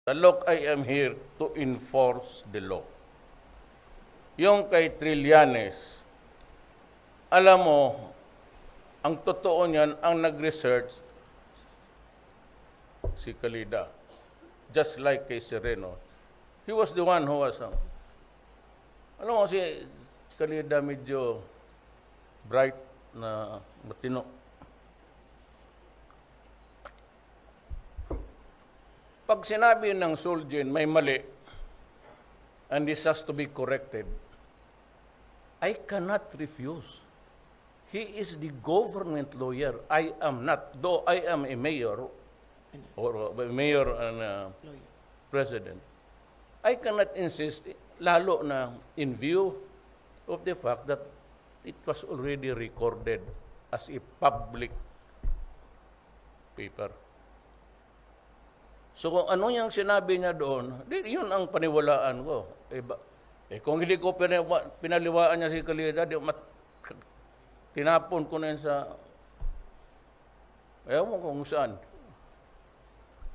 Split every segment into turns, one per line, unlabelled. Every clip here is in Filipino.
Look, I am here to enforce the law. Yung kay Trillanes, alam mo, ang totoo niyan, ang nag-research, si Kalida. Just like kay Sereno. He was the one who was, alam mo si Kalida medyo bright na matino. Pag sinabi ng Solgen may mali, and this has to be corrected, I cannot refuse. He is the government lawyer. I am not. Though I am a mayor, or a mayor and president, I cannot insist, lalo na in view of the fact that it was already recorded as a public paper. So kung ano yung sinabi niya doon, yun ang paniwalaan ko. Kung hindi ko pinaliwaan niya si Kalida, tinapon ko na yun sa, ewan mo kung saan.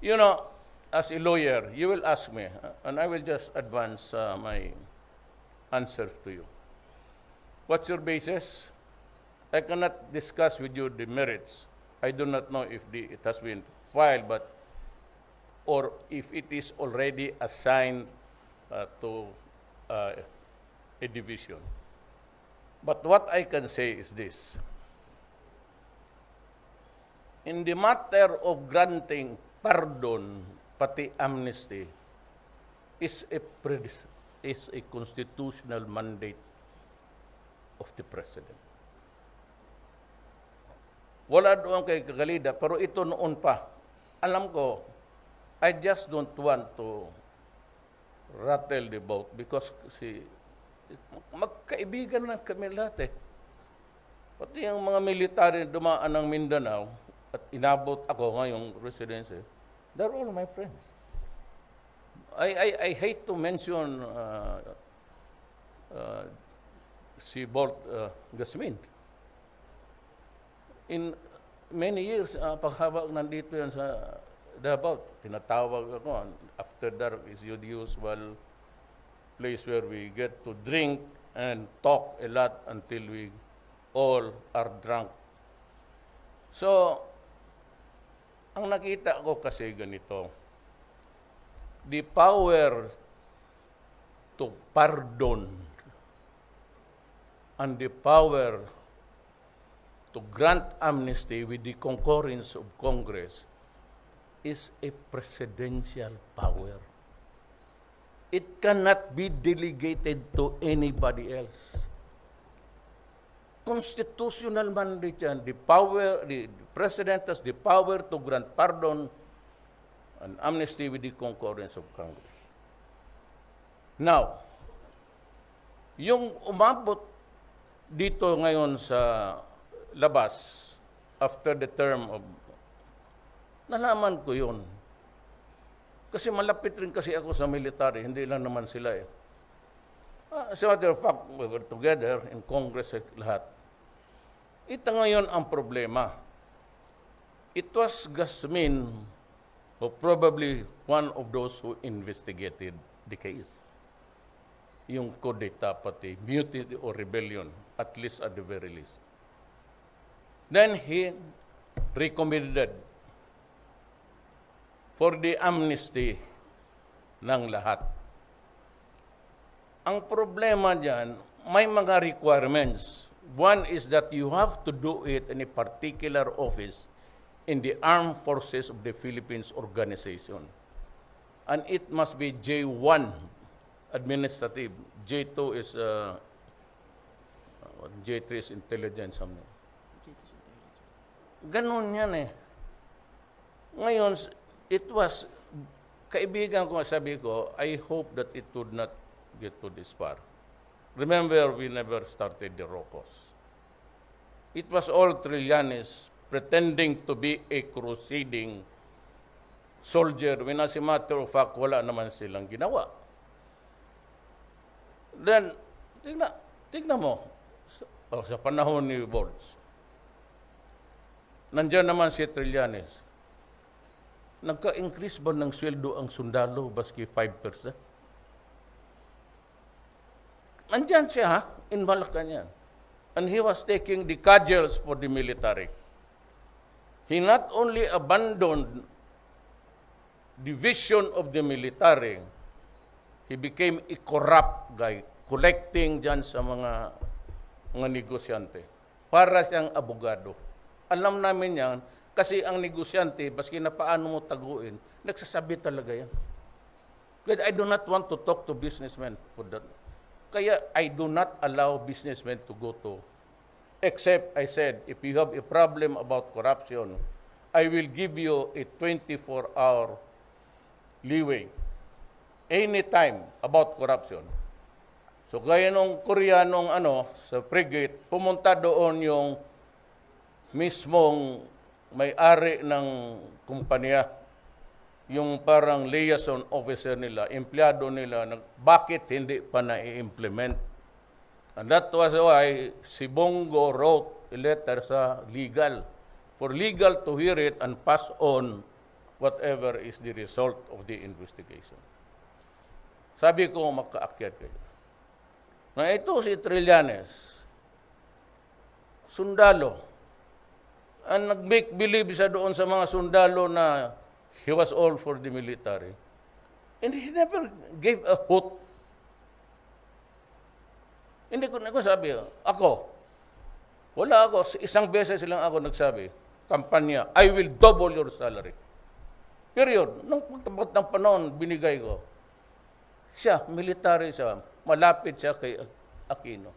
You know, as a lawyer, you will ask me, and I will just advance my answer to you. What's your basis? I cannot discuss with you the merits. I do not know if it has been filed, or if it is already assigned to a division. But what I can say is this. In the matter of granting pardon, pati amnesty, is a constitutional mandate of the President. Wala doon kay Kalida, pero ito noon pa. Alam ko, I just don't want to rattle the boat because magkaibigan na kami lahat eh. Pati yung mga military dumaan ng Mindanao at inabot ako ngayong residency, they're all my friends. I hate to mention si Bolt Gasmin. In many years, paghabang nandito yan sa Davao, tinatawag ako. After dark is the usual place where we get to drink and talk a lot until we all are drunk. So, ang nakita ko kasi ganito, the power to pardon and the power to grant amnesty with the concurrence of Congress is a presidential power. It cannot be delegated to anybody else. Constitutional mandate yan. The President has the power to grant pardon and amnesty with the concurrence of Congress. Now, yung umabot dito ngayon sa labas after the term of nalaman ko yun. Kasi malapit rin kasi ako sa military, hindi lang naman sila eh. As a matter of fact, we were together in Congress at lahat. Ito ngayon ang problema. It was Gasmin who probably one of those who investigated the case. Yung kudeta pati, mutiny or rebellion, at least at the very least. Then he recommended for the amnesty ng lahat. Ang problema dyan, may mga requirements. One is that you have to do it in a particular office in the Armed Forces of the Philippines organization. And it must be J1 administrative. J2 is J3 is intelligence. Ganun yan eh. Ngayon, it was, kaibigan ko, sabi ko, I hope that it would not get to this far. Remember, we never started the Rocos. It was all Trillanes pretending to be a crusading soldier when as a matter of fact, wala naman silang ginawa. Then, tignan mo, sa panahon ni Bolts, nandiyan naman si Trillanes. nagka-increase ba ng sweldo ang sundalo baski 5%? Andyan siya, ha? In Malacanang. And he was taking the cudgels for the military. He not only abandoned the vision of the military, he became a corrupt guy, collecting dyan sa mga negosyante. Para siyang abogado. Alam namin yan, kasi ang negosyante, baski na paano mo taguin, nagsasabi talaga yan. But I do not want to talk to businessmen for that. Kaya I do not allow businessmen to go to, except I said, if you have a problem about corruption, I will give you a 24-hour leeway. Anytime about corruption. So gaya nung Koreanong sa frigate, pumunta doon yung mismong may-ari ng kumpanya, yung parang liaison officer nila, empleyado nila, bakit hindi pa na-implement? And that was why si Bongo wrote a letter sa legal, for legal to hear it and pass on whatever is the result of the investigation. Sabi ko, magkaakyat kayo. Na ito si Trillanes, sundalo, ang nag-make believe siya doon sa mga sundalo na he was all for the military. And he never gave a hoot. Hindi ko sabi, wala ako, isang beses lang ako nagsabi, kampanya, I will double your salary. Period. Nung pagtapat ng panahon, binigay ko. Siya, military siya, malapit siya kay Aquino.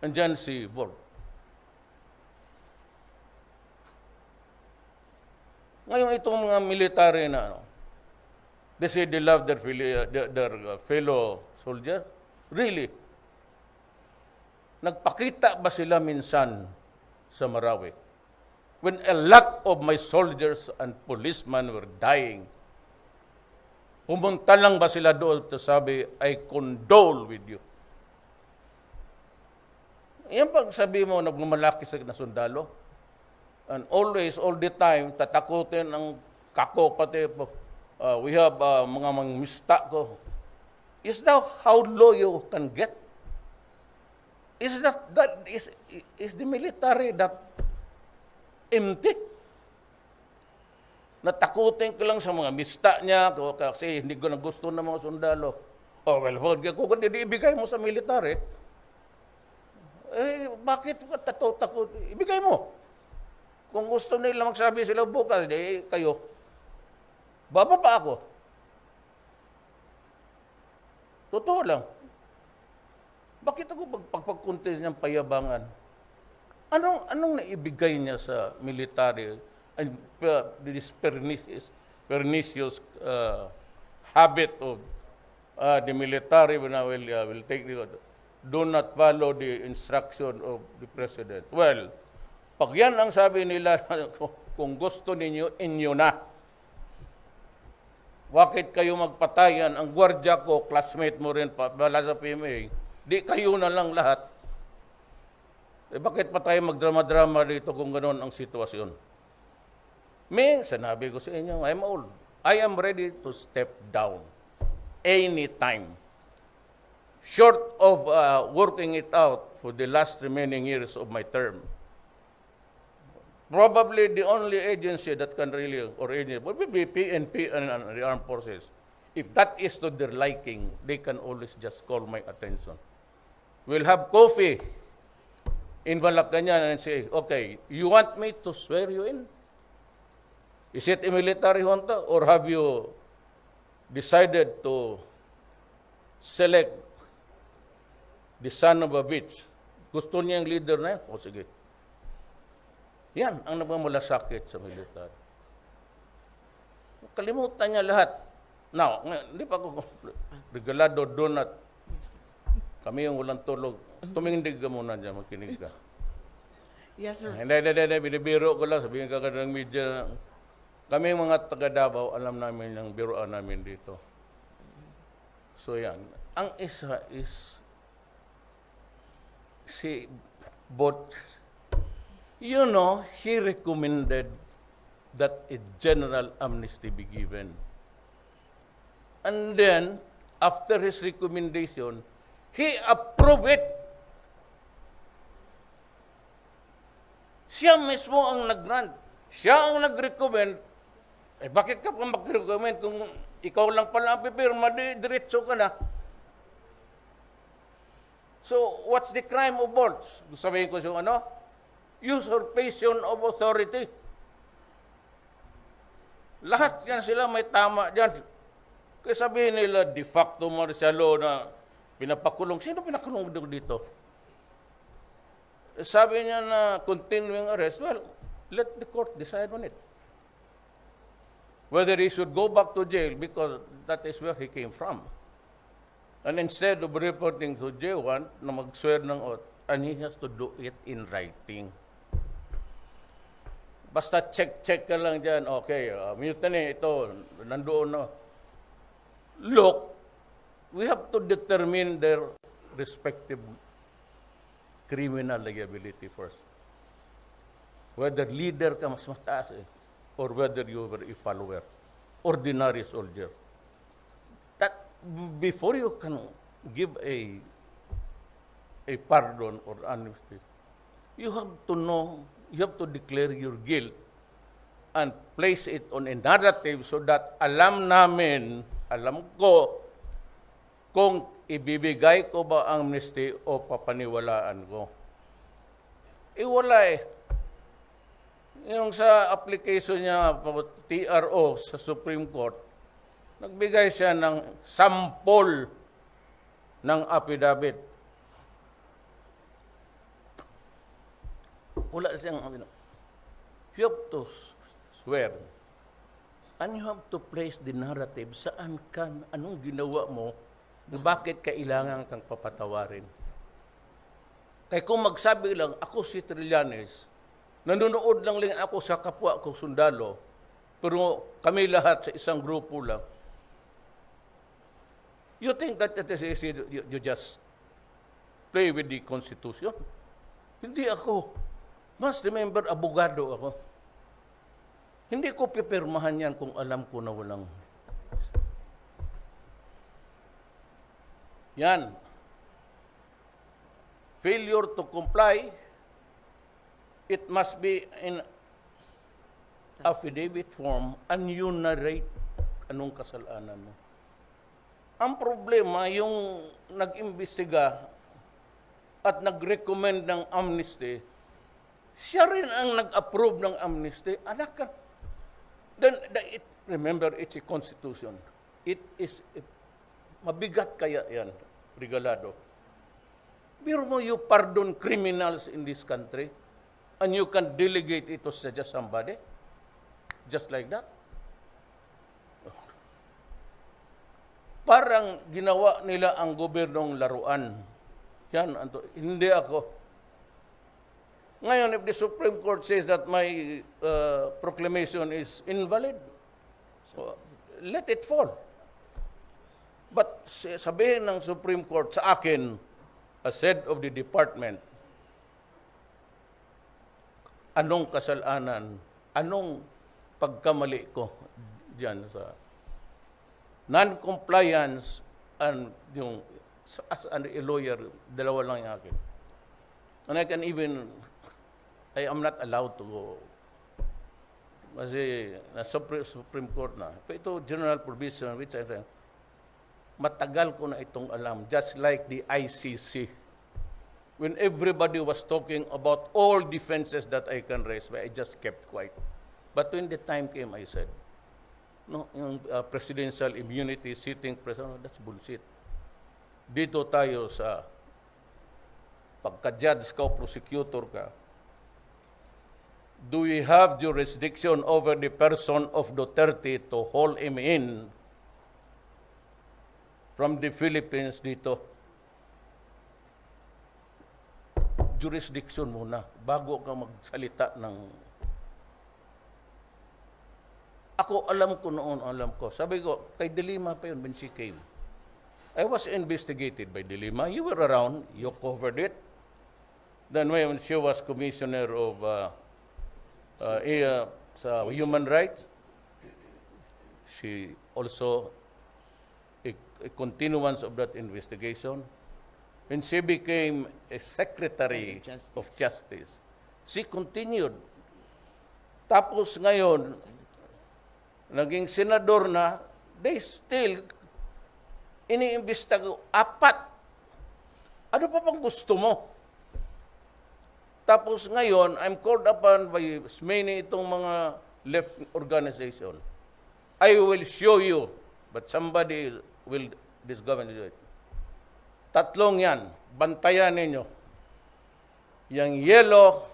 Andyan si Borg. Ngayon itong mga military na, they say they love their fellow soldier. Really? Nagpakita ba sila minsan sa Marawi? When a lot of my soldiers and policemen were dying, pumunta lang ba sila doon to sabi, I condole with you? Yan pag sabi mo, nagmamalaki sa sundalo, and always, all the time, tatakutin ang kako pati. We have mga mangmista ko. Is that how low you can get? Is the military that empty? Natakutin ko lang sa mga mista niya kasi hindi ko na gusto ng mga sundalo. Oh, well, kung hindi ibigay mo sa military, bakit takot? Ibigay mo. Kung gusto nila magsabi sila bukas, kayo, bababa ako. Totoo lang. Bakit ako pagpag-contest niyang payabangan? Anong naibigay niya sa military? This pernicious habit of the military when I will take do not follow the instruction of the president. Well, pag yan ang sabi nila, kung gusto ninyo, inyo na. Bakit kayo magpatayan? Ang gwardiya ko, classmate mo rin, bala sa PMA, di kayo na lang lahat. Bakit pa tayo magdrama-drama dito kung gano'n ang sitwasyon? Sinabi ko sa inyo, I'm old. I am ready to step down anytime. Short of working it out for the last remaining years of my term. Probably the only agency that can really, would be PNP and the armed forces. If that is to their liking, they can always just call my attention. We'll have coffee in Malacanang and say, okay, you want me to swear you in? Is it a military junta or have you decided to select the son of a bitch? Gusto niya yung leader na yan? O sige. Yan ang nagmamalasakit sa military. Kalimutan niya lahat. Now, hindi pa ako regalado donut. Kami yung walang tulog. Tumindig ka muna dyan, makinig ka.
Yes, sir.
Hindi, binibiro ko lang. Sabihin ka ng media. Kami mga taga Davao, alam namin yung biroan namin dito. So yan. Ang isa is si Bot. You know, he recommended that a general amnesty be given. And then, after his recommendation, he approved it. Siya mismo ang nag-grant. Siya ang nag-recommend. Eh, bakit ka pa mag-recommend kung ikaw lang pala ang pipirma, diretso ka na? So, what's the crime of both? Sabihin ko yung usurpation of authority. Lahat yan sila may tama dyan. Kaya sabihin nila, de facto martial law na pinapakulong. Sino pinakulong dito? Sabi niya na continuing arrest. Well, let the court decide on it. Whether he should go back to jail because that is where he came from. And instead of reporting to J1 na mag-swear ng oath, and he has to do it in writing. Basta check ka lang dyan, okay, mutiny, ito, nandoon na. Look, we have to determine their respective criminal liability first. Whether leader ka mas mataas or whether you were a follower, ordinary soldier. That, before you can give a pardon or amnesty, you have to know, you have to declare your guilt and place it on a narrative so that alam ko kung ibibigay ko ba ang amnesty o papaniwalaan ko. Wala eh. Yung sa application niya, TRO sa Supreme Court, nagbigay siya ng sample ng affidavit. Wala siyang, you have to swear. And you have to place the narrative saan ka, anong ginawa mo, bakit kailangan kang papatawarin. Kaya kung magsabi lang, ako si Trillanes, nanonood lang ako sa kapwa ko sundalo, pero kami lahat sa isang grupo lang. You think that it is easy, you just play with the Constitution? Hindi ako. Must remember, abogado ako. Hindi ko pipirmahan yan kung alam ko na walang. Yan. Failure to comply, it must be in affidavit form and you narrate anong kasalanan mo. Ang problema, yung nag-imbestiga at nag-recommend ng amnesty, siya rin ang nag-approve ng amnesty. Anak ka. Then, remember, it's a constitution. It is, mabigat kaya yan, regalado. Pero mo, you pardon criminals in this country and you can delegate it to just somebody? Just like that? Parang ginawa nila ang gobernong laruan. Yan, hindi ako. Ngayon, if the Supreme Court says that my proclamation is invalid, so let it fall. But sabihin ng Supreme Court sa akin, as head of the department, anong kasalanan, anong pagkamali ko diyan sa non-compliance and yung as a lawyer, dalawa lang yung akin. And I can even, I am not allowed to go. Kasi na Supreme Court na. Pero ito, general provision, which I think, matagal ko na itong alam. Just like the ICC. When everybody was talking about all defenses that I can raise, I just kept quiet. But when the time came, I said, no, yung presidential immunity, sitting president, that's bullshit. Dito tayo sa pagka-judge ka o prosecutor ka, do we have jurisdiction over the person of Duterte to haul him in from the Philippines dito? Jurisdiction muna bago ka magsalita ng... Ako, alam ko noon, Sabi ko, kay Dilima pa yun when she came. I was investigated by Dilima. You were around. You covered it. Then when she was commissioner of sa human rights. She also a continuance of that investigation. When she became a Secretary of Justice, she continued. Tapos ngayon, naging senador na, they still iniimbestiga 4. Ano pa bang gusto mo? Tapos ngayon, I'm called upon by many itong mga left organization. I will show you, but somebody will discover it. 3 yan, bantayan ninyo. Yang yellow,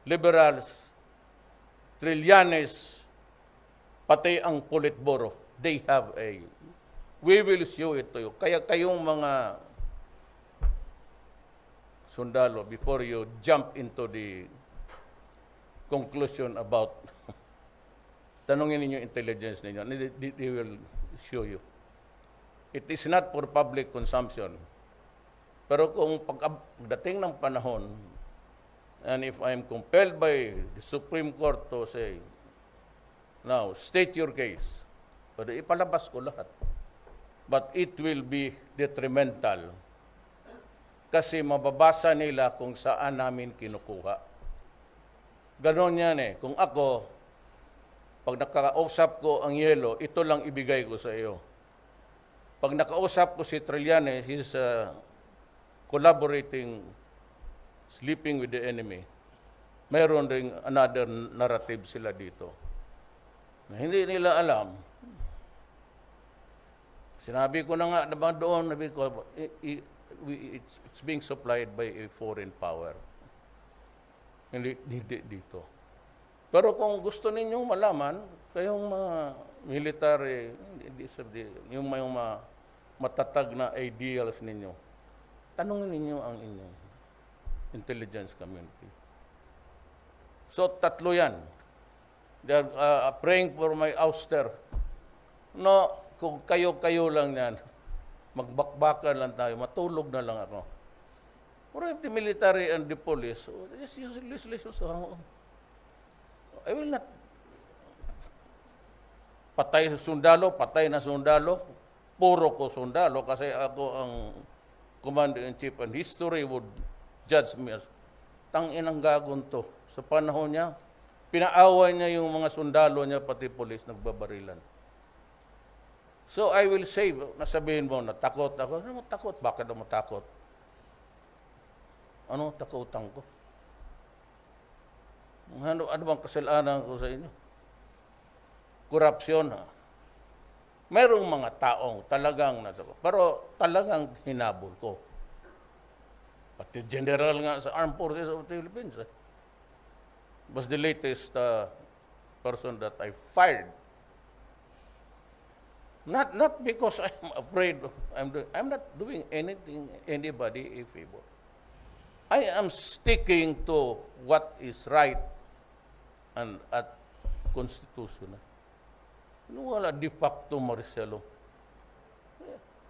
liberals, Trillanes, pati ang Politburo, they have we will show it to you. Kaya kayong mga sundalo, before you jump into the conclusion about tanongin ninyo intelligence ninyo, they will show you. It is not for public consumption. Pero kung pagdating ng panahon, and if I am compelled by the Supreme Court to say, now, state your case, pero ipalabas ko lahat. But it will be detrimental. Kasi mababasa nila kung saan namin kinukuha. Ganon yan eh. Kung ako, pag nakausap ko ang yelo, ito lang ibigay ko sa iyo. Pag nakausap ko si Trillanes, he's collaborating, sleeping with the enemy. Mayroon ring another narrative sila dito. Na hindi nila alam. Sinabi ko na nga naman doon, sabi ko, it's being supplied by a foreign power. Hindi dito. Pero kung gusto ninyong malaman, kayong mga military, yung mga matatag na ideals ninyo, tanungin ninyo ang inyong intelligence community. So, 3 yan. They are praying for my ouster. No, kung kayo-kayo lang yan, magbakbakan lang tayo, matulog na lang ako. Pero if the military and the police, just use I will not patay na sundalo, puro ko sundalo kasi ako ang commander-in-chief and history would judge me as tanginang gagon to. Sa panahon niya, pinaaway niya yung mga sundalo niya, pati polis, nagbabarilan. So I will say, nasabihin mo, natakot ako. Ano mo takot? Bakit mo takot? Ano takutan ko? Ano bang kasalanan ko sa inyo? Korupsyon, ha? Mayroong mga taong talagang nasako. Pero talagang hinabol ko. Pati general nga sa Armed Forces of the Philippines. Was the latest person that I fired. Not because I'm afraid. I'm not doing anybody a favor. I am sticking to what is right and at constitutional. Wala de facto Marcelo.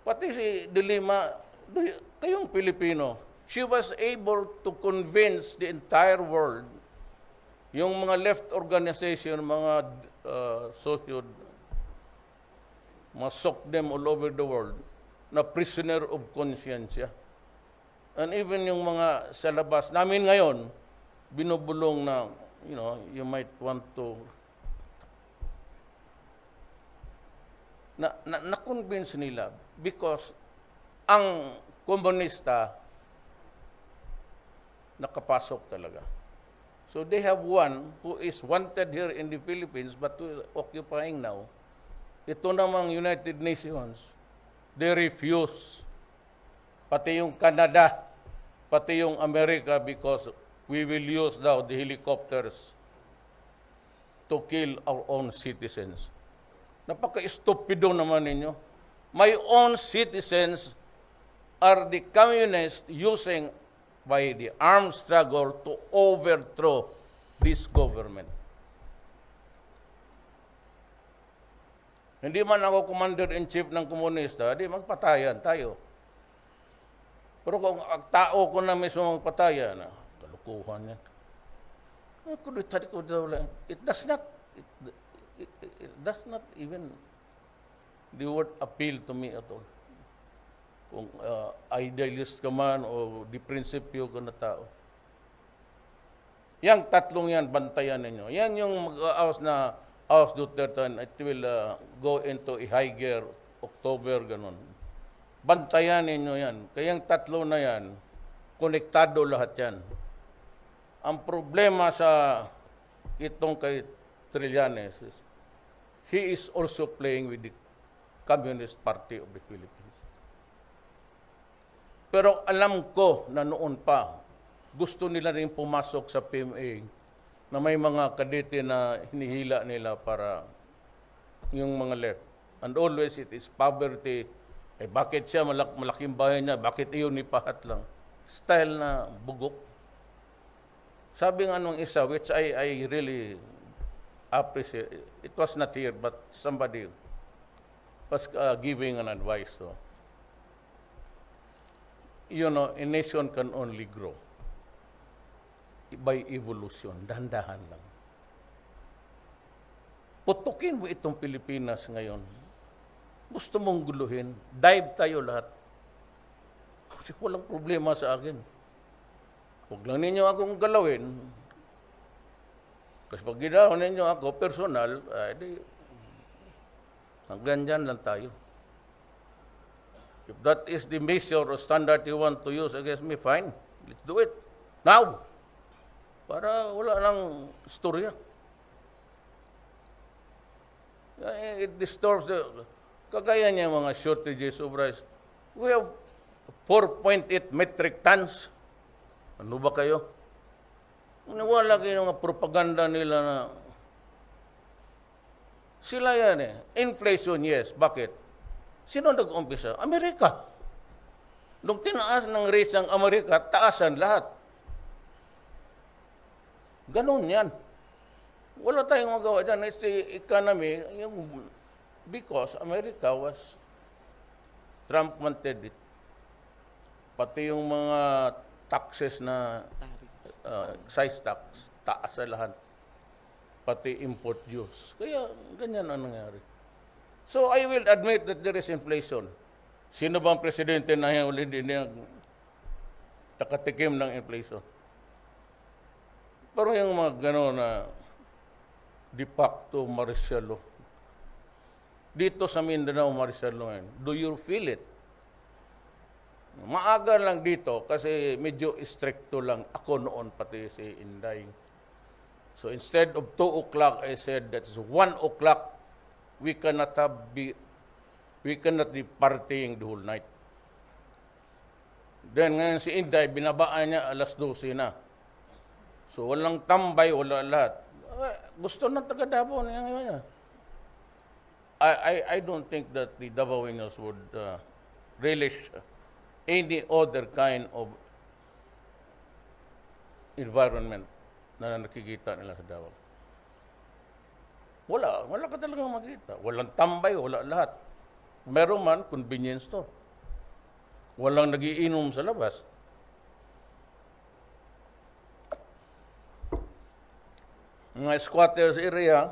Pati si Dilima, kayong Pilipino, she was able to convince the entire world, yung mga left organization, mga mga soak them all over the world, na prisoner of conscience. And even yung mga sa labas namin ngayon, binubulong na, you might want to na-convince nila because ang komunista nakapasok talaga. So they have one who is wanted here in the Philippines but who is occupying now. Ito namang United Nations, they refuse. Pati yung Canada, pati yung America because we will use now the helicopters to kill our own citizens. Napaka-stupido naman ninyo. My own citizens are the communists using by the armed struggle to overthrow this government. Hindi man ako commander-in-chief ng komunista, di magpatayan tayo. Pero kung ang tao ko na mismo magpatayan, kalukuhan yan. It does not, it does not even the word appeal to me at all. Kung idealist ka man o di prinsipyo ka na tao. Yang tatlong yan, bantayan ninyo. Yan yung mag-aos na House Duterte, and it will go into a high gear October, ganun. Bantayan ninyo yan. Kayang tatlo na yan, konektado lahat yan. Ang problema sa itong kay Trillanes is, he is also playing with the Communist Party of the Philippines. Pero alam ko na noon pa, gusto nila rin pumasok sa PMA na may mga kadete na hinihila nila para yung mga left. And always it is poverty. Bakit siya malaking bahay niya? Bakit iyon ipahat lang? Style na bugok. Sabi nga nung isa, which I really appreciate, it was not here, but somebody was giving an advice. So, you know, a nation can only grow by evolution, dahan-dahan lang. Putukin mo itong Pilipinas ngayon. Gusto mong guluhin, dive tayo lahat. Kasi walang problema sa akin. Huwag lang ninyo akong galawin. Kasi pag ginahon ninyo ako, personal, hanggang dyan lang tayo. If that is the measure or standard you want to use against me, fine. Let's do it. Now! Para wala lang istorya. It disturbs the... Kagaya niya mga shortages of rice. We have 4.8 metric tons. Ano ba kayo? Wala kayo ng propaganda nila na... Sila yan eh. Inflation, yes. Bakit? Sino nag-umpisa? Amerika. Nung tinaas ng rates ng Amerika, taasan lahat. Ganon yan. Wala tayong magawa dyan. It's the economy, because America was, Trump wanted it. Pati yung mga taxes na excise tax, taas sa lahat. Pati import dues. Kaya ganyan ang nangyari. So I will admit that there is inflation. Sino bang presidente na hindi nakatikim ng inflation? Pero yung mga gano'n na de facto martial law. Dito sa Mindanao, martial law yan. Do you feel it? Maaga lang dito kasi medyo stricto lang ako noon pati si Inday. So instead of 2 o'clock, I said that's 1 o'clock. We cannot be partying the whole night. Then ngayon si Inday, binabaan niya alas 12 na. So walang tambay, wala lahat. Gusto ng taga Davao niya. I don't think that the Davaoenos would relish any other kind of environment na nakikita nila sa Davao. Wala ka talagang makita. Walang tambay, wala lahat. Meron man, convenience store. Walang nagiinom sa labas. Mga squatters area,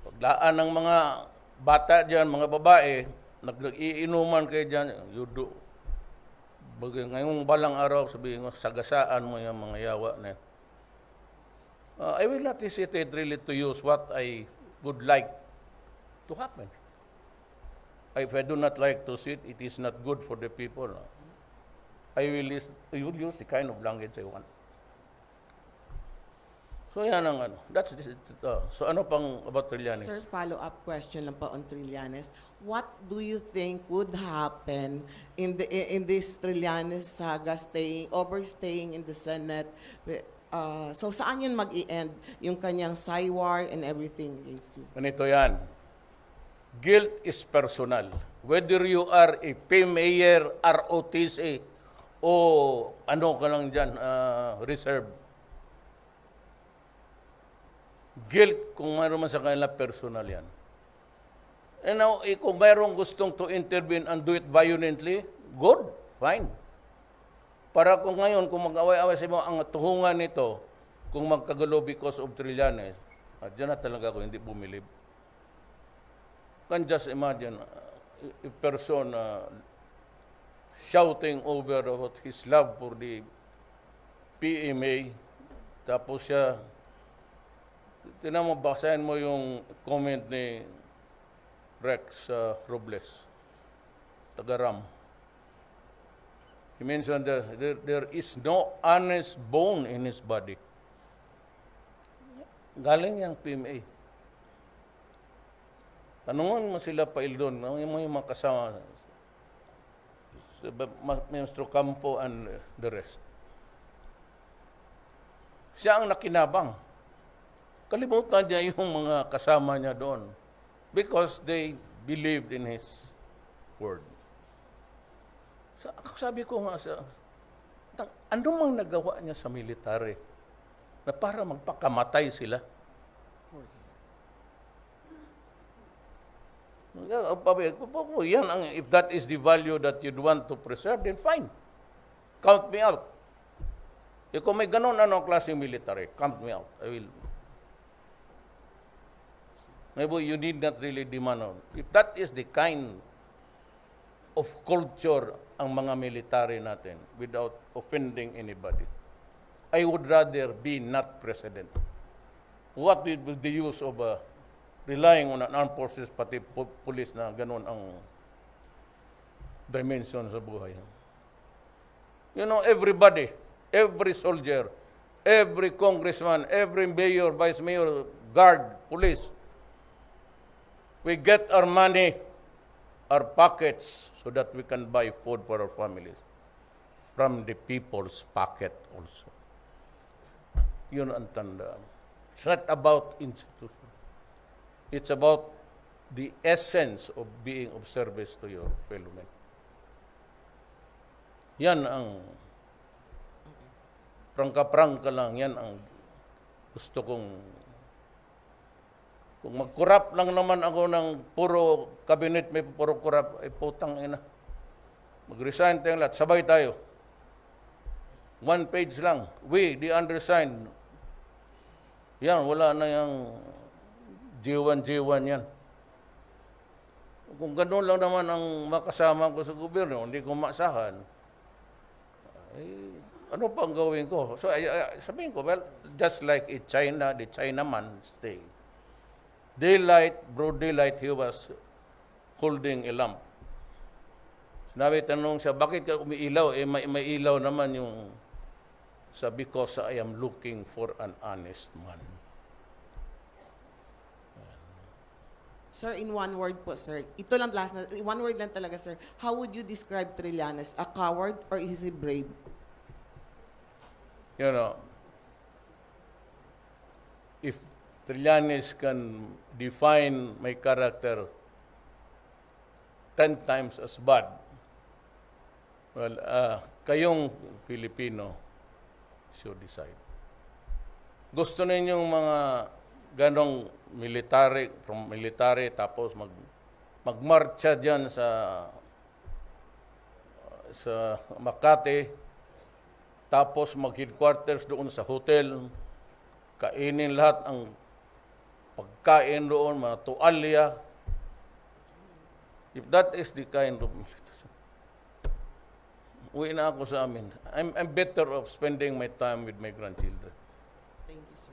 paglaan ng mga bata dyan, mga babae, nag-iinuman kayo dyan, yudo. Ngayong balang araw, sabihin mo, sagasaan mo yung mga yawa na yan. I will not hesitate really to use what I would like to happen. If I do not like to see it, it is not good for the people. I will use the kind of language I want. So yan ang ano. That's so ano pang about Trillanes?
Sir, follow-up question lang po on Trillanes. What do you think would happen in this Trillanes saga overstaying in the Senate? So saan yun mag-i-end yung kanyang war and everything against you?
Ganito yan. Guilt is personal. Whether you are a mayor, ROTC, o ano ka lang dyan, reserve. Guilt, kung mayroon man sa kanila, personal yan. And now, kung mayroong gustong to intervene and do it violently, good, fine. Para kung ngayon, kung mag-away-away sa mo, ang tuhungan nito, kung magkagulo because of Trillanes, dyan na talaga ako hindi bumilib. Can just imagine a person shouting over about his love for the PMA, tapos siya, tinan mo, basahin mo yung comment ni Rex Robles, taga-RAM. He mentioned that there is no honest bone in his body. Galing yung PMA. Tanungan mo sila pa doon, mo yung mga kasama, Mr. Campo and the rest. Siya ang nakinabang. Kalimutan niya yung mga kasama niya doon because they believed in his word. Sabi ko nga sa, ano mang nagawa niya sa military na para magpakamatay sila? Yan ang, if that is the value that you'd want to preserve, then fine. Count me out. Kung may ganon ang klaseng military, count me out. I will. Maybe you need not really demand on. If that is the kind of culture ang mga military natin without offending anybody, I would rather be not president. What would be the use of relying on an armed forces, pati police na ganun ang dimension sa buhay? You know, everybody, every soldier, every congressman, every mayor, vice mayor, guard, police, we get our money, our pockets, so that we can buy food for our families from the people's pocket also. Yun ang tandaan. It's not about institution. It's about the essence of being of service to your fellow men. Yan ang prangka-prangka lang, yan ang gusto kong. Kung mag-corrupt lang naman ako ng puro cabinet, may puro corrupt, ay putang ina. Mag-resign tayong lahat, sabay tayo. One page lang. We, the undersigned. Yan, wala na yung G1 yan. Kung gano'n lang naman ang makasama ko sa gobyerno, hindi ko maasahan, ano pang gawin ko? So, sabihin ko, well, just like in China, the Chinaman stay. Broad daylight, he was holding a lamp. Tanong siya, bakit ka umiilaw? May ilaw naman yung because I am looking for an honest man.
Sir, in one word po, sir. Ito lang last na, one word lang talaga, sir. How would you describe Trillanes? A coward or is he brave?
You know, if Trillanes can define my character 10 times as bad, well, kayong Pilipino should decide. Gusto ninyong mga ganong military, from military, tapos magmarcha dyan sa Makati, tapos mag-headquarters doon sa hotel, kainin lahat ang pagkain doon, mga tuwalya. If that is the kind of military, uwi na ako sa amin. I'm better of spending my time with my grandchildren.
Thank you, sir.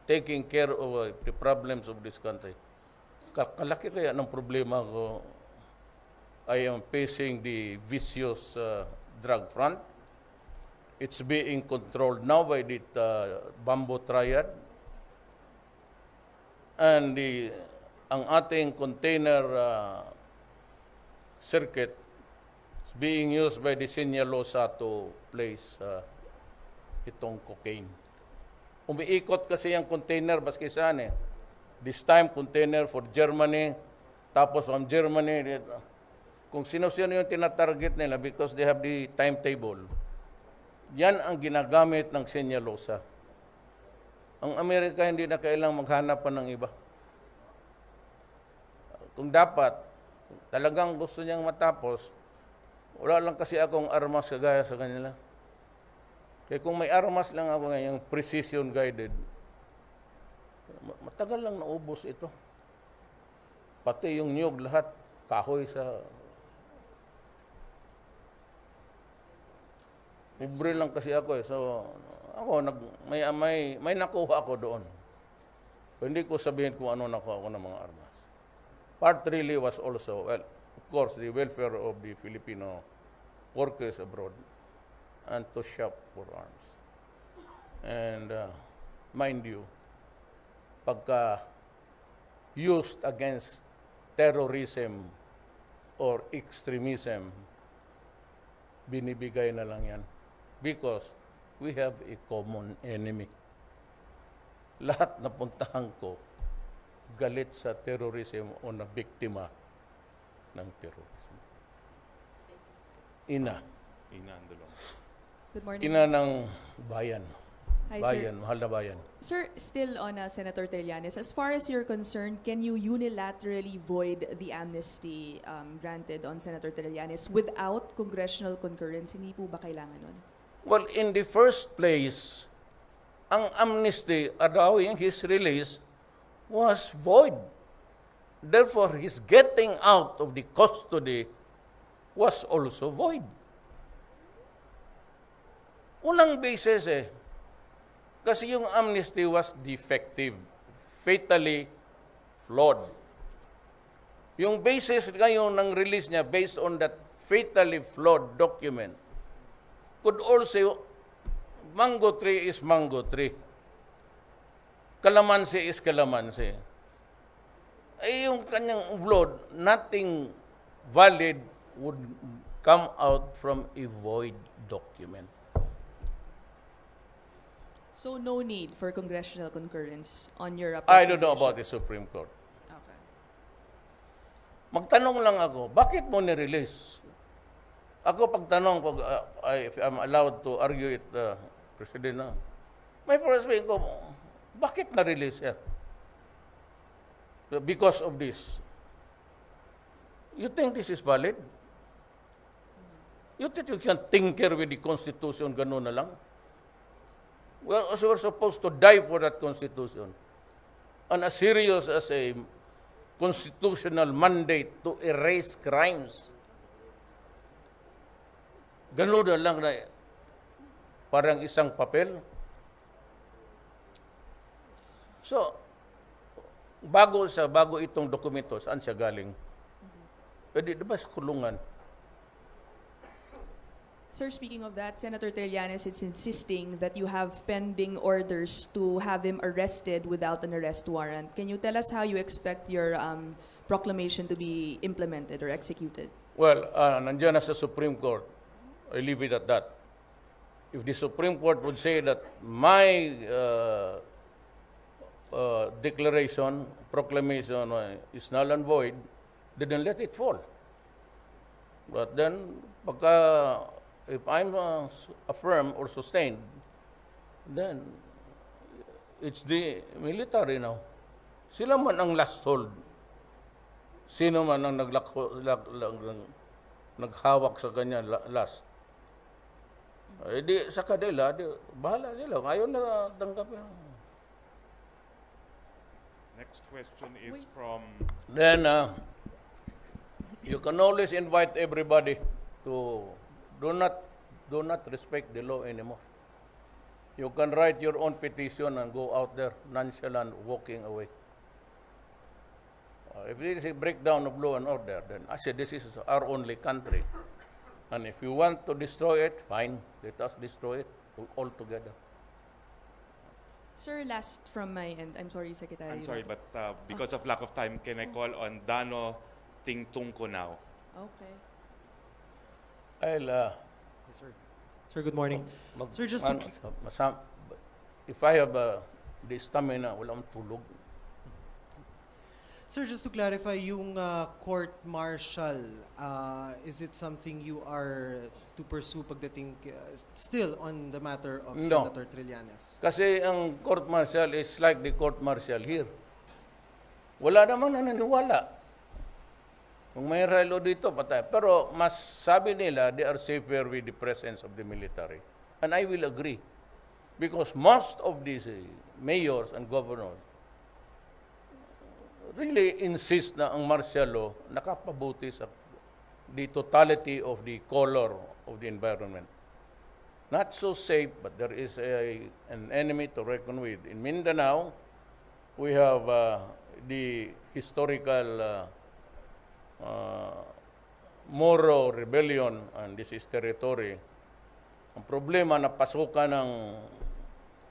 Taking care of the problems of this country. Kalaki kaya ng problema ko, I am facing the vicious drug front. It's being controlled now by the Bamboo Triad. And ang ating container circuit is being used by the Sinyalosa to place itong cocaine. Umiikot kasi yung container baski saan eh. This time, container for Germany. Tapos from Germany, kung sino-sino yung tinatarget nila because they have the timetable. Yan ang ginagamit ng Sinyalosa. Ang Amerika hindi na kailang maghanap pa ng iba. Kung dapat, talagang gusto niyang matapos, wala lang kasi akong armas kagaya sa kanila. Kaya kung may armas lang ako ngayon, precision guided, matagal lang naubos ito. Pati yung niyog lahat, kahoy sa... Libre lang kasi ako eh. So, ako, may nakuha ako doon. So, hindi ko sabihin kung ano nakuha ko ng mga armas. Part really was also, well, of course, the welfare of the Filipino workers abroad and to shop for arms. And mind you, pagka used against terrorism or extremism, binibigay na lang yan. Because we have a common enemy. Lahat na puntahan ko, galit sa terrorism o na biktima ng terrorism. Ina.
Ina Andulong.
Good morning.
Ina ng bayan.
Hi,
Bayan, mahal na bayan.
Sir, still on Senator Trillanes, as far as you're concerned, can you unilaterally void the amnesty granted on Senator Trillanes without congressional concurrence? Hindi po ba kailangan nun?
Well, in the first place, ang amnesty allowing his release was void. Therefore, his getting out of the custody was also void. Walang basis eh. Kasi yung amnesty was defective, fatally flawed. Yung basis ngayon ng release niya based on that fatally flawed document could also, mango tree is mango tree. Kalamansi is kalamansi. Ay yung kanyang flawed, nothing valid would come out from a void document.
So no need for congressional concurrence on your
I don't know
application?
about the Supreme Court.
Okay.
Magtanong lang ako, bakit mo ni-release? Ako pagtanong, if I'm allowed to argue it, President, may first way ko, bakit na-release yan? Because of this. You think this is valid? You think you can tinker with the Constitution, gano'n na lang? Well, we're supposed to die for that Constitution. And as serious as a constitutional mandate to erase crimes. Ganun na lang na parang isang papel. So, bago itong dokumento, saan siya galing? Pwede, di ba sa kulungan?
Sir, speaking of that, Senator Trillanes is insisting that you have pending orders to have him arrested without an arrest warrant. Can you tell us how you expect your proclamation to be implemented or executed?
Well, nandiyan na sa Supreme Court. I leave it at that. If the Supreme Court would say that my declaration, proclamation is null and void, then let it fall. But then, if I'm affirmed or sustained, then it's the military now. Sila man ang last hold. Sino man ang naghawak sa kanya last. Di sa kanila, bahala sila. Ayaw na tanggapin.
Next question is from...
Then, you can always invite everybody to do not respect the law anymore. You can write your own petition and go out there nonchalant, walking away. If it is a breakdown of law and order, then I said this is our only country. And if you want to destroy it, fine, let us destroy it altogether.
Sir, last from my end. I'm sorry, Secretary.
I'm sorry, but because of lack of time, can I call on Dano Tungkol now?
Okay.
I'll,
Yes, sir. Sir, good morning. Sir, just to...
if I have the stamina, walang tulog.
Sir, just to clarify, yung court-martial, is it something you are to pursue pagdating still on the matter of
No.
Senator Trillanes?
Kasi ang court-martial is like the court-martial here. Wala namang naniniwala. Kung may relo dito, patay. Pero mas sabi nila, they are safer with the presence of the military. And I will agree. Because most of these mayors and governors really insist na ang martial law nakapabuti sa the totality of the color of the environment. Not so safe, but there is an enemy to reckon with. In Mindanao, we have the historical Moro rebellion, and this is territory. Ang problema na pasukan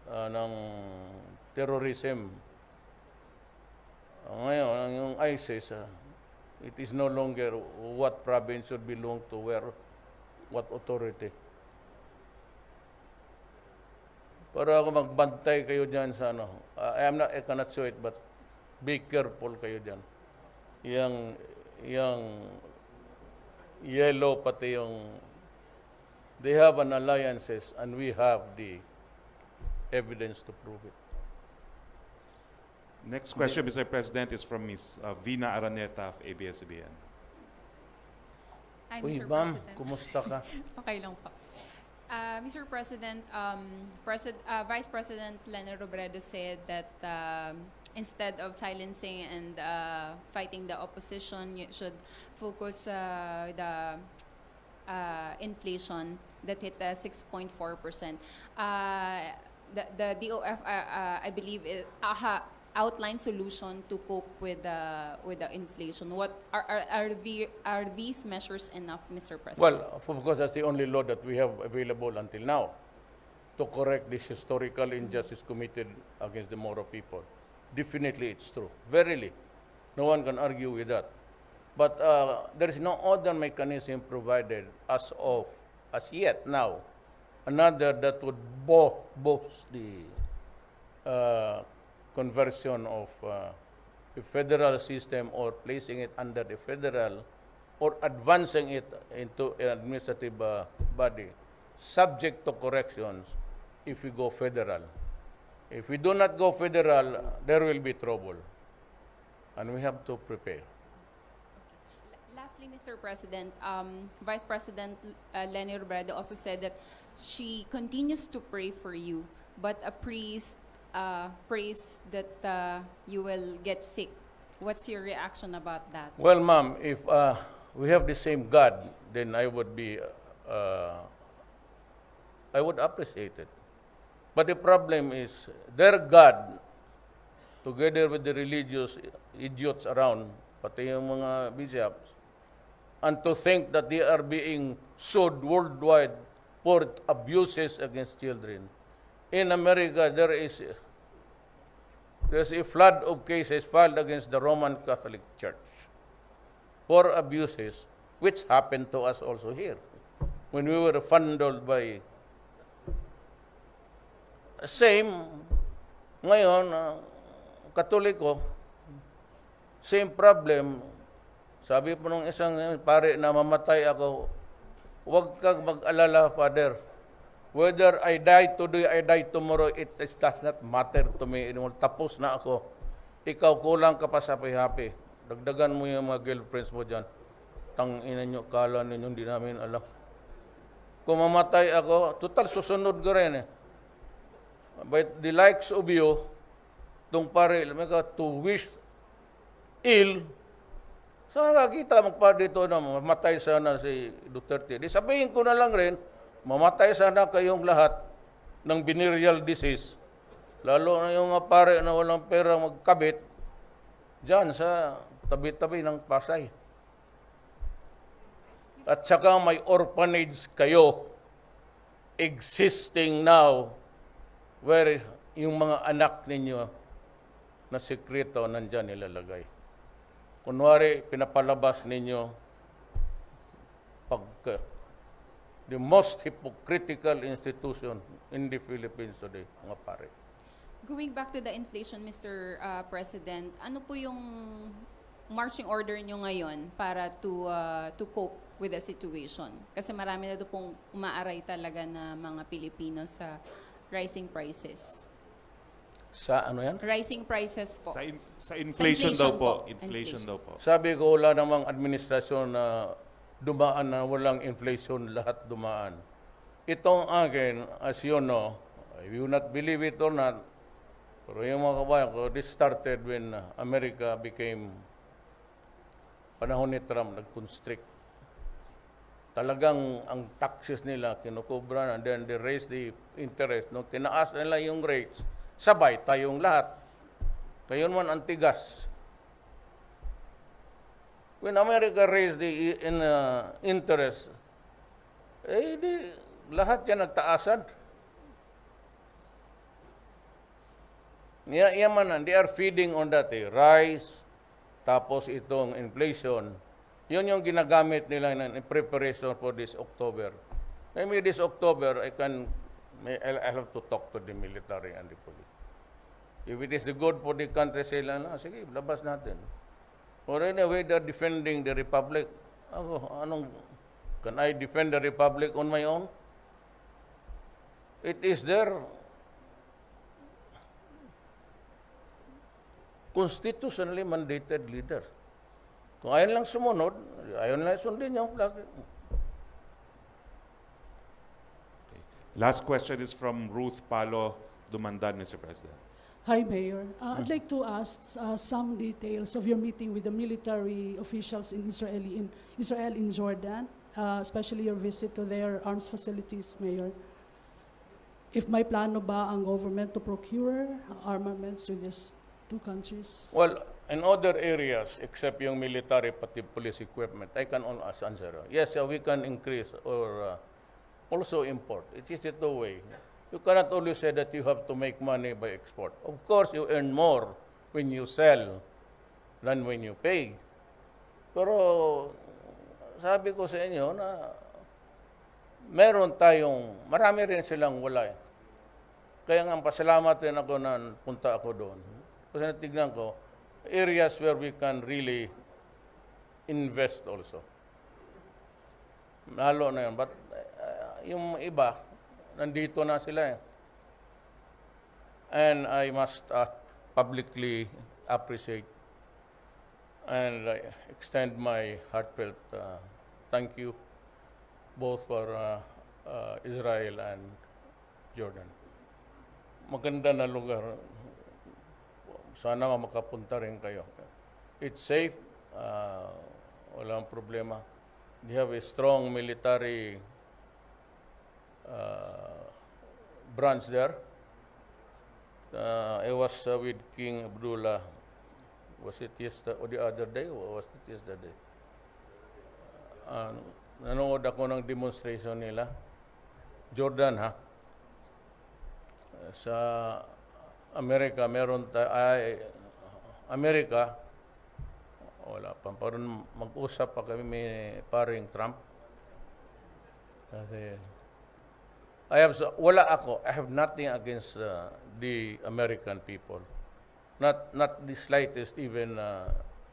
ng terrorism. Ngayon, yung ISIS, it is no longer what province should belong to where, what authority. Para ako magbantay kayo dyan sa ano. I cannot show it, but be careful kayo dyan. Yung yellow pati yung, they have an alliances and we have the evidence to prove it.
Next question, Mr. President, is from Ms. Vina Araneta of ABS-CBN.
Hi,
Uy,
Mr.
ma'am,
President.
kumusta ka?
Okay lang po. Mr. President, Vice President Leni Robredo said that instead of silencing and fighting the opposition, you should focus the inflation that hit 6.4%. The DOF, I believe, outline solution to cope with the inflation. What are these measures enough, Mr. President?
Well, of course, that's the only law that we have available until now to correct this historical injustice committed against the Moro people. Definitely, it's true. Verily, no one can argue with that. But there is no other mechanism provided as yet now, another that would boost the conversion of the federal system or placing it under the federal or advancing it into an administrative body, subject to corrections if we go federal. If we do not go federal, there will be trouble. And we have to prepare.
Lastly, Mr. President, Vice President Leni Robredo also said that she continues to pray for you, but a priest prays that you will get sick. What's your reaction about that?
Well, ma'am, if we have the same God, then I would appreciate it. But the problem is, their God, together with the religious idiots around, pati yung mga bishops, and to think that they are being sued worldwide for abuses against children. In America, there's a flood of cases filed against the Roman Catholic Church for abuses, which happened to us also here when we were fondled by same ngayon Katoliko, same problem. Sabi po nung isang pare na mamatay ako, huwag kang mag-alala, Father. Whether I die today, I die tomorrow, it does not matter to me anymore. Tapos na ako. Ikaw, kulang ka pa sa happy. Dagdagan mo yung mga girlfriends mo dyan. Tangina nyo, kala ninyo, hindi namin alam. Kung mamatay ako, total susunod ko rin eh. But the likes of you, itong pare, to wish ill, so nakakita magpa dito na mamatay sana si Duterte. Di sabihin ko na lang rin, mamatay sana kayong lahat ng venereal disease. Lalo na yung pare na walang pera magkabit, dyan sa tabi-tabi ng Pasay. At saka may orphanage kayo existing now where yung mga anak ninyo na sekreto nandyan nilalagay. Kunwari, pinapalabas ninyo the most hypocritical institution in the Philippines today, mga pare.
Going back to the inflation, Mr. President, ano po yung marching order nyo ngayon para to cope with the situation? Kasi marami na doon pong umaaray talaga na mga Pilipino sa rising prices.
Sa ano yan?
Rising prices po.
Sa inflation daw po.
po.
Inflation daw po.
Sabi ko, wala namang administrasyon na dumaan na walang inflation, lahat dumaan. itong akin, as you know, you not believe it or not, pero yung mga kabayan ko, this started when America became, panahon ni Trump, nag-constrict. Talagang ang taxes nila kinukubra, and then they raise the interest. Nung tinaas nila yung rates, sabay tayong lahat. Kayon man ang tigas. When America raised the interest, lahat yan nagtaasan. Yaman, they are feeding on that, rice, tapos itong inflation. Yun yung ginagamit nila in preparation for this October. Maybe this October, I have to talk to the military and the police. If it is the good for the country, sila na, sige, labas natin. Or anyway, they're defending the Republic. Can I defend the Republic on my own? It is their constitutionally mandated leaders. Kung ayaw lang sumunod, ayaw lang sundin yung flag.
Last question is from Ruth Palo Dumandan, Mr. President.
Hi, Mayor. I'd like to ask some details of your meeting with the military officials in Israel in Jordan, especially your visit to their arms facilities, Mayor. If may plano ba ang government to procure armaments with these two countries?
Well, in other areas, except yung military, pati police equipment, I can answer. Yes, we can increase or also import. It is the two way. You cannot always say that you have to make money by export. Of course, you earn more when you sell than when you pay. Pero sabi ko sa inyo na marami rin silang wala. Kaya nga pasalamat rin ako na punta ako doon. Kasi natignan ko, areas where we can really invest also. Lalo na yun. But yung iba, nandito na sila eh. And I must publicly appreciate and extend my heartfelt thank you both for Israel and Jordan. Maganda na lugar. Sana makapunta rin kayo. It's safe. Walang problema. They have a strong military branch there. I was with King Abdullah. Was it yesterday or the other day? Or was it yesterday? Nanood ako ng demonstration nila. Jordan, ha? Sa Amerika, Amerika, wala pa. Parang mag-usap pa kami, may paring Trump. Kasi, I have nothing against the American people. Not the slightest even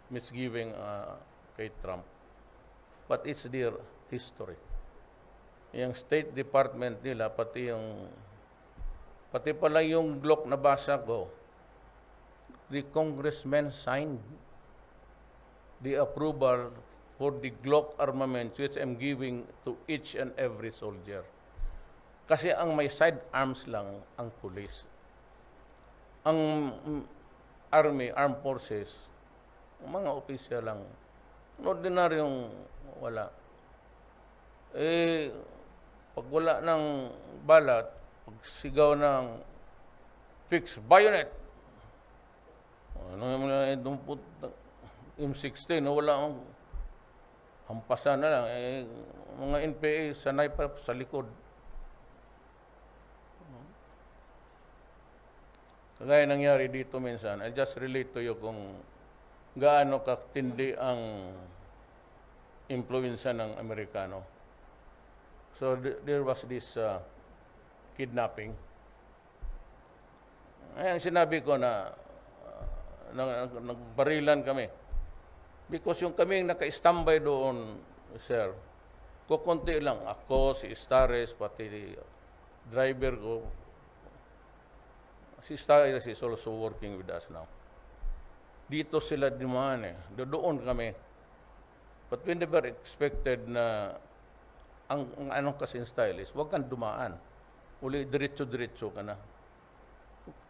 misgiving kay Trump. But it's their history. Yung State Department nila, pati pala yung Glock na basa ko, the congressman signed the approval for the Glock armament which I'm giving to each and every soldier. Kasi ang may sidearms lang ang police. Ang army, armed forces, mga opisyal lang. Ordinaryong wala. Pag wala ng balat, pag sigaw ng fix bayonet, M16, wala akong hampasan na lang. Mga NPA, sanay pa sa likod. Kagaya nangyari dito minsan, I'll just relate to you kung gaano katindi ang impluensya ng Amerikano. So there was this kidnapping. Ang sinabi ko na nagbarilan kami. Because yung kaming naka-standby doon, sir, kukunti lang. Ako, si Stares, pati driver ko. Si Stares is also working with us now. Dito sila dumaan eh. Doon kami. But we never expected na ang anong kasing style is, huwag kang dumaan. Uli, diretso-diretso ka na.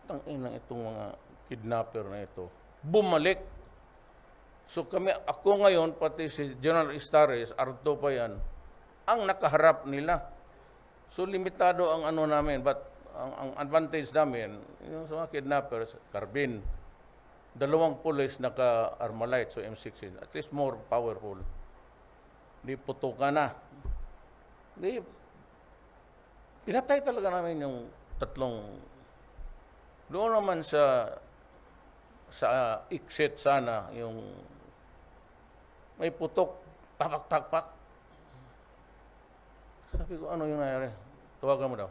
Tangina itong mga kidnapper na ito. Bumalik. So ako ngayon, pati si General Estares, Arto pa yan, ang nakaharap nila. So limitado ang ano namin, but ang advantage namin, yung sa mga kidnappers, carbine. 2 pulis naka-Armalite, so M16, at least more powerful. Di putukan na. Di, pinatay talaga namin yung 3. Doon naman sa exit sana, yung may putok, tapak-tapak. Sabi ko, ano yung nangyari? Tawagan mo daw.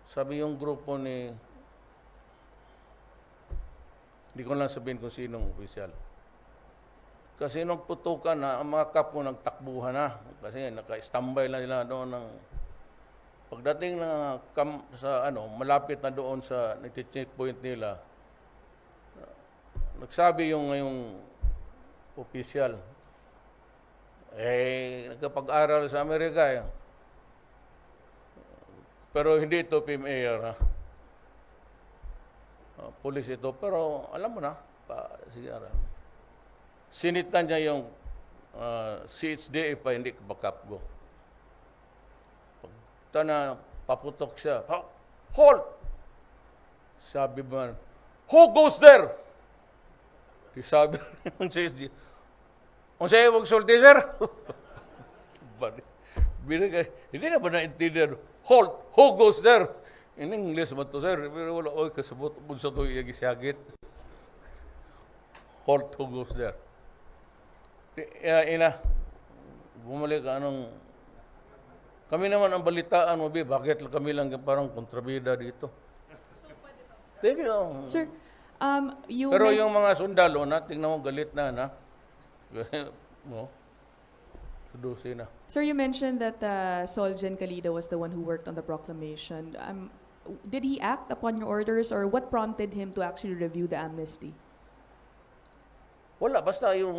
Sabi yung grupo ni, hindi ko lang sabihin kung sinong opisyal. Kasi nung putukan na, ang mga kapo nagtakbuhan na. Kasi naka-standby lang nila doon ng pagdating na sa malapit na doon sa checkpoint nila. Nagsabi yung opisyal, nagkapag-aral sa Amerika. Pero hindi ito PMA, pulis ito. Pero alam mo na, sige, sinitan niya yung CHDA pa, hindi kabakap go. Pagta na paputok siya, halt! Sabi man, who goes there? Sabi ng CHDA, kung sa'yo huwag sulti, sir? Hindi na ba naintindihan? Halt! Who goes there? In English ba ito, sir? Pero wala, kasabot mo sa ito iyagisagit. Halt! Who goes there? Bumalik ka, kami naman ang balitaan mo, bakit kami lang parang kontrabida dito? Thank you.
Sir,
Pero yung mga sundalo na, tingnan mo galit na. Sudusin na.
Sir, you mentioned that Solgen Calida was the one who worked on the proclamation. Did he act upon your orders, or what prompted him to actually review the amnesty?
Wala, basta yung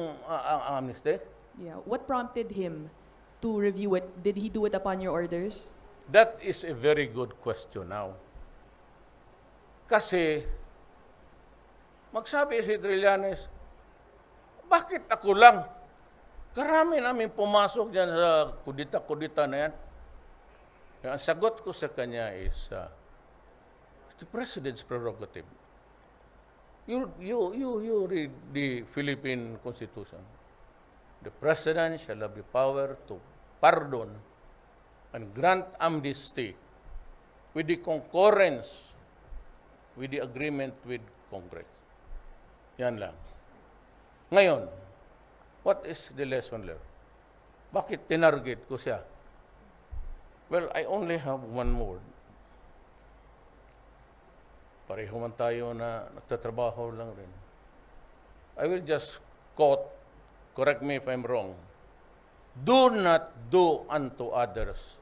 amnesty.
Yeah. What prompted him to review it? Did he do it upon your orders?
That is a very good question now. Kasi, magsabi si Trillanes, bakit ako lang? Karami namin pumasok dyan sa kudita-kudita na yan. Ang sagot ko sa kanya is, the President's prerogative. You read the Philippine Constitution. The President shall have the power to pardon and grant amnesty with the concurrence, with the agreement with Congress. Yan lang. Ngayon, what is the lesson learned? Bakit tinarget ko siya? Well, I only have one word. Pareho man tayo na nagtatrabaho lang rin. I will just quote, correct me if I'm wrong, do not do unto others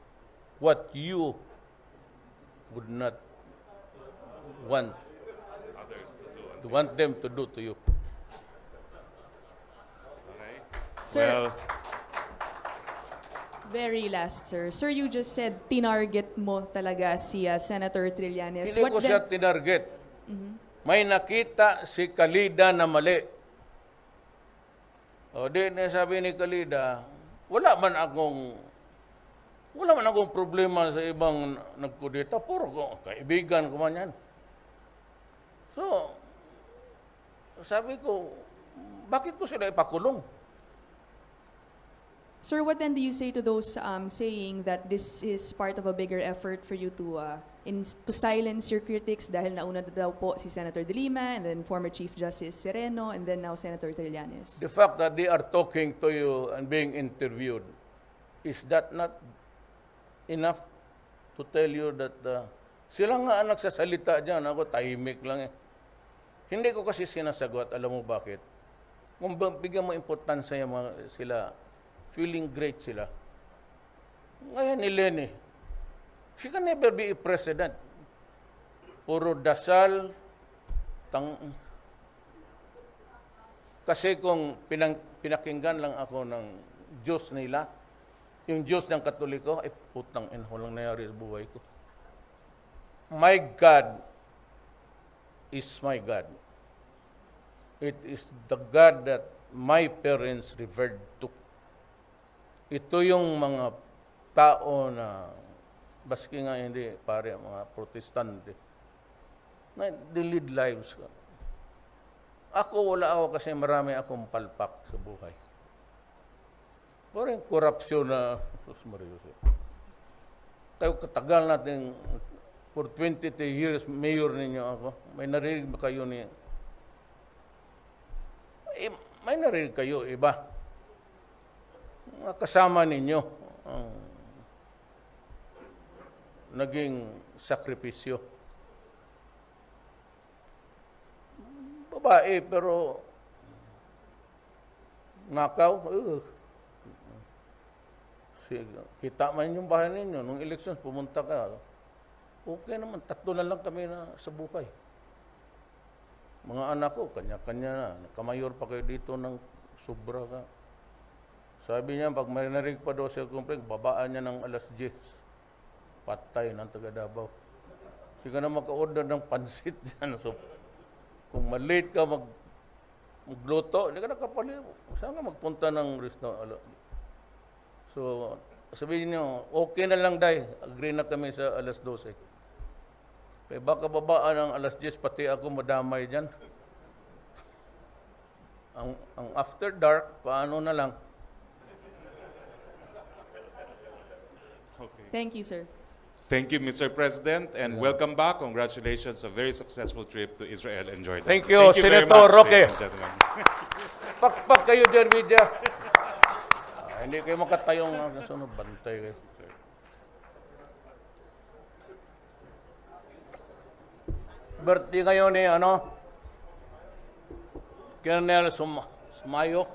what you would not want them to do to you.
Okay.
Sir,
Well,
very last, sir. Sir, you just said tinarget mo talaga si Senator Trillanes.
Hindi ko siya tinarget. May nakita si Calida na mali. O di sabi ni Calida, wala man akong problema sa ibang nagkudita. Puro kaibigan ko man yan. So, sabi ko, bakit ko sila ipakulong?
Sir, what then do you say to those saying that this is part of a bigger effort for you to silence your critics dahil nauna daw po si Senator De Lima and then former Chief Justice Sereno and then now Senator Trillanes?
The fact that they are talking to you and being interviewed, is that not enough to tell you that sila nga ang nagsasalita dyan, ako tahimik lang eh. Hindi ko kasi sinasagot, alam mo bakit? Kung bigyan mo importansya yung sila, feeling great sila. Ngayon ni Lenny, she can never be a president. Puro dasal, kasi kung pinakinggan lang ako ng Diyos nila, yung Diyos ng Katoliko, ay putang ina, walang nangyari sa buhay ko. My God is my God. It is the God that my parents revered to. Ito yung mga tao na, baski nga hindi, pare, mga protestante, na they-lead lives. Ako, wala ako kasi marami akong palpak sa buhay. Parang korupsyon na, sus Marius. Tayo katagal natin, for 23 years, mayor ninyo ako. May narinig ba kayo ni... may narinig kayo, iba. Mga kasama ninyo ang naging sakripisyo. Babae, pero nakaw, kita man yung bahay ninyo, nung elections, pumunta ka, okay naman, 3 na lang kami na sa buhay. Mga anak ko, kanya-kanya na, nakamayor pa kayo dito ng sobra ka. Sabi niya, pag may narinig pa daw siya complaint, babaan niya ng alas 10. Patay ng taga Davao. Hindi ka na maka-order ng pansit dyan. So, kung malate ka magluto, hindi ka nakapaliw. Saan ka magpunta ng restaurant? So, sabihin niyo, okay na lang day. Agree na kami sa alas 12. Kaya baka babaan ng alas 10, pati ako madamay dyan. Ang after dark, paano na lang?
Okay.
Thank you, sir.
Thank you, Mr. President, and welcome back. Congratulations, a very successful trip to Israel and Jordan.
Thank you,
very
Senator
much,
Roque.
ladies and gentlemen.
Pakpak kayo dyan, media. Hindi kayo makatayong nasunod, bantay kayo. Birthday ngayon ni Colonel Sumayo.